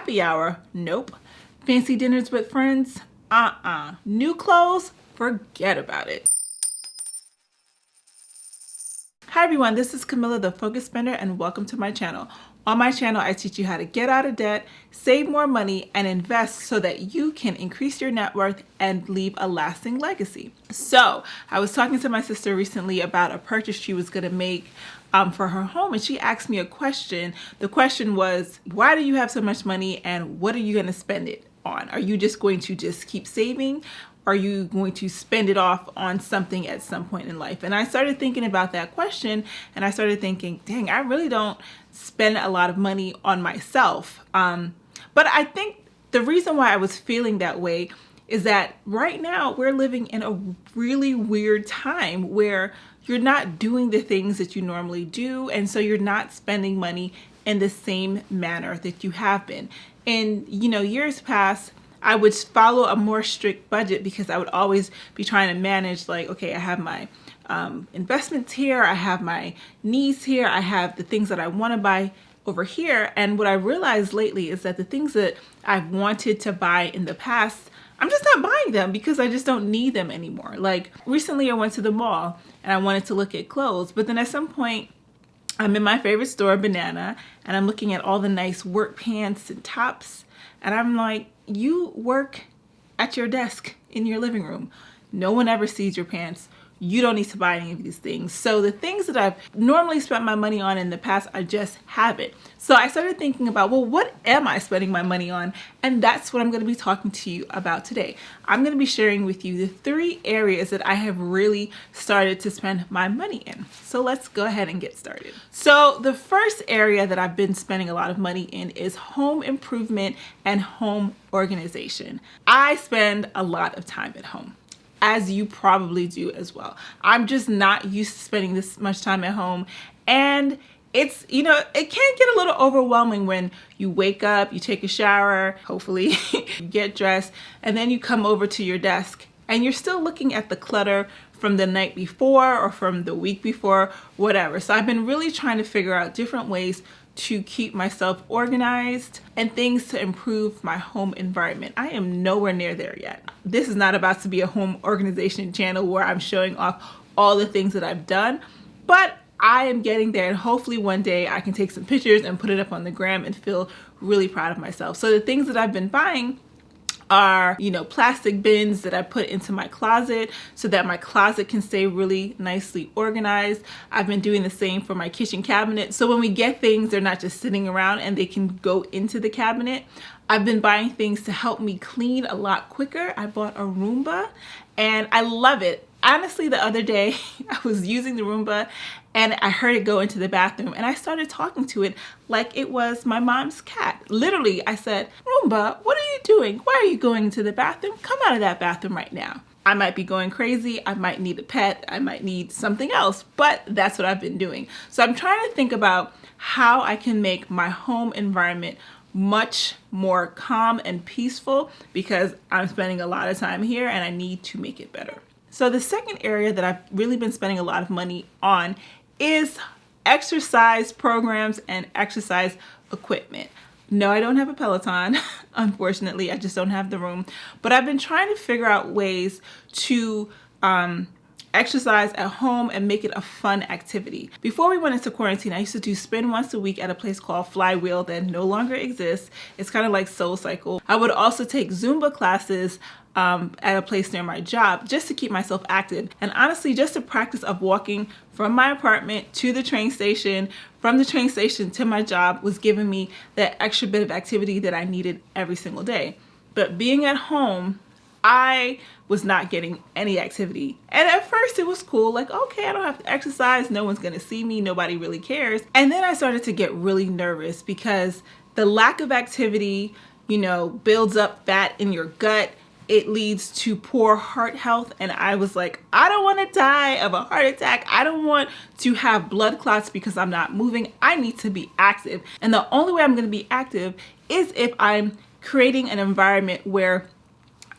Happy hour? Nope. Fancy dinners with friends? New clothes? Forget about it. Hi everyone, this is Camilla the Focus Spender and welcome to my channel. On my channel, I teach you how to get out of debt, save more money, and invest so that you can increase your net worth and leave a lasting legacy. So I was talking to my sister recently about a purchase she was going to make for her home, and she asked me a question. The question was, why do you have so much money and what are you going to spend it on? Are you just going to keep saving? Are you going to spend it off on something at some point in life? And I started thinking about that question, and I started thinking, dang, I really don't spend a lot of money on myself. But I think the reason why I was feeling that way is that right now we're living in a really weird time where you're not doing the things that you normally do, and so you're not spending money in the same manner that you have been. In years past, I would follow a more strict budget because I would always be trying to manage, like, okay, I have my investments here, I have my needs here, I have the things that I want to buy over here. And what I realized lately is that the things that I've wanted to buy in the past, I'm just not buying them because I just don't need them anymore. Like recently I went to the mall and I wanted to look at clothes, but then at some point I'm in my favorite store, Banana, and I'm looking at all the nice work pants and tops, and I'm like, you work at your desk in your living room. No one ever sees your pants. You don't need to buy any of these things. So the things that I've normally spent my money on in the past, I just haven't. So I started thinking about, well, what am I spending my money on? And that's what I'm going to be talking to you about today. I'm going to be sharing with you the 3 areas that I have really started to spend my money in. So let's go ahead and get started. So the first area that I've been spending a lot of money in is home improvement and home organization. I spend a lot of time at home, as you probably do as well. I'm just not used to spending this much time at home. And it's, it can get a little overwhelming when you wake up, you take a shower, hopefully you get dressed, and then you come over to your desk and you're still looking at the clutter from the night before or from the week before, whatever. So I've been really trying to figure out different ways to keep myself organized and things to improve my home environment. I am nowhere near there yet. This is not about to be a home organization channel where I'm showing off all the things that I've done, but I am getting there, and hopefully one day I can take some pictures and put it up on the gram and feel really proud of myself. So the things that I've been buying are, plastic bins that I put into my closet so that my closet can stay really nicely organized. I've been doing the same for my kitchen cabinet. So when we get things, they're not just sitting around and they can go into the cabinet. I've been buying things to help me clean a lot quicker. I bought a Roomba and I love it. Honestly, the other day I was using the Roomba and I heard it go into the bathroom and I started talking to it like it was my mom's cat. Literally, I said, Roomba, what are you doing? Why are you going into the bathroom? Come out of that bathroom right now. I might be going crazy. I might need a pet. I might need something else, but that's what I've been doing. So I'm trying to think about how I can make my home environment much more calm and peaceful because I'm spending a lot of time here and I need to make it better. So the second area that I've really been spending a lot of money on is exercise programs and exercise equipment. No, I don't have a Peloton. Unfortunately, I just don't have the room. But I've been trying to figure out ways to exercise at home and make it a fun activity. Before we went into quarantine, I used to do spin once a week at a place called Flywheel that no longer exists. It's kind of like SoulCycle. I would also take Zumba classes at a place near my job just to keep myself active, and honestly just the practice of walking from my apartment to the train station, from the train station to my job was giving me that extra bit of activity that I needed every single day. But being at home, I was not getting any activity. And at first it was cool, like, okay, I don't have to exercise, no one's gonna see me, nobody really cares. And then I started to get really nervous because the lack of activity, builds up fat in your gut. It leads to poor heart health. And I was like, I don't want to die of a heart attack. I don't want to have blood clots because I'm not moving. I need to be active. And the only way I'm going to be active is if I'm creating an environment where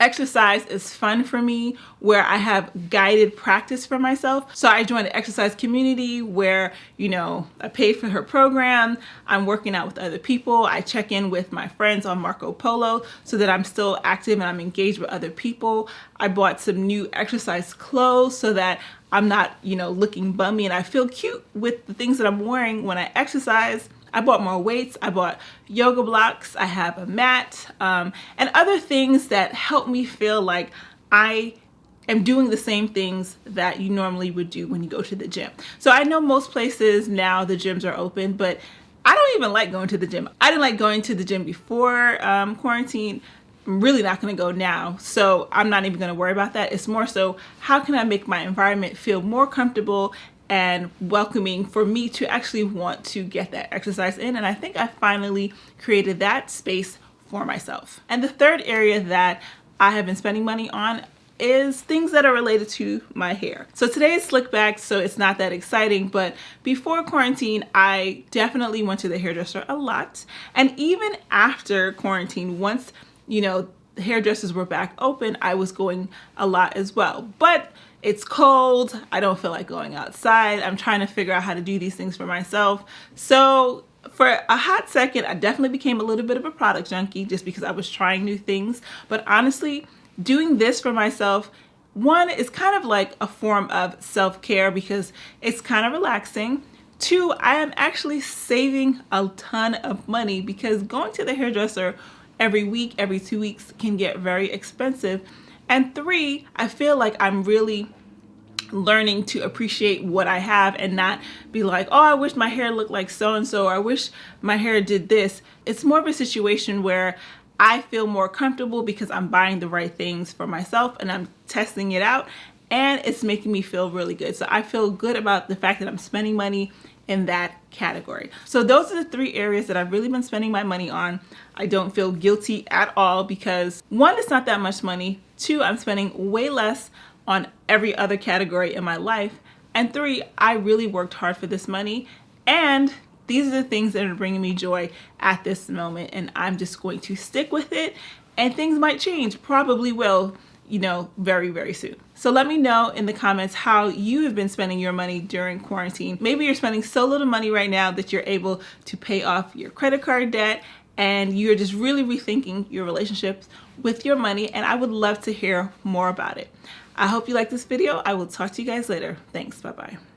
Exercise is fun for me, where I have guided practice for myself. So I joined an exercise community where, I pay for her program. I'm working out with other people. I check in with my friends on Marco Polo so that I'm still active and I'm engaged with other people. I bought some new exercise clothes so that I'm not, looking bummy, and I feel cute with the things that I'm wearing when I exercise. I bought more weights, I bought yoga blocks, I have a mat, and other things that help me feel like I am doing the same things that you normally would do when you go to the gym. So I know most places now the gyms are open, but I don't even like going to the gym. I didn't like going to the gym before quarantine. I'm really not going to go now, so I'm not even going to worry about that. It's more so, how can I make my environment feel more comfortable and welcoming for me to actually want to get that exercise in? And I think I finally created that space for myself. And the third area that I have been spending money on is things that are related to my hair. So today is slick back, so it's not that exciting, but before quarantine, I definitely went to the hairdresser a lot. And even after quarantine, once, the hairdressers were back open, I was going a lot as well. But it's cold. I don't feel like going outside. I'm trying to figure out how to do these things for myself. So for a hot second, I definitely became a little bit of a product junkie just because I was trying new things. But honestly, doing this for myself, one, is kind of like a form of self-care because it's kind of relaxing. Two, I am actually saving a ton of money because going to the hairdresser every week, every 2 weeks can get very expensive. And three, I feel like I'm really learning to appreciate what I have and not be like, oh, I wish my hair looked like so-and-so, or I wish my hair did this. It's more of a situation where I feel more comfortable because I'm buying the right things for myself and I'm testing it out, and it's making me feel really good. So I feel good about the fact that I'm spending money in that category. So those are the three areas that I've really been spending my money on. I don't feel guilty at all because one, it's not that much money. Two, I'm spending way less on every other category in my life. And three, I really worked hard for this money, and these are the things that are bringing me joy at this moment, and I'm just going to stick with it, and things might change, probably will, very, very soon. So let me know in the comments how you have been spending your money during quarantine. Maybe you're spending so little money right now that you're able to pay off your credit card debt and you're just really rethinking your relationships with your money, and I would love to hear more about it. I hope you like this video. I will talk to you guys later. Thanks. Bye-bye.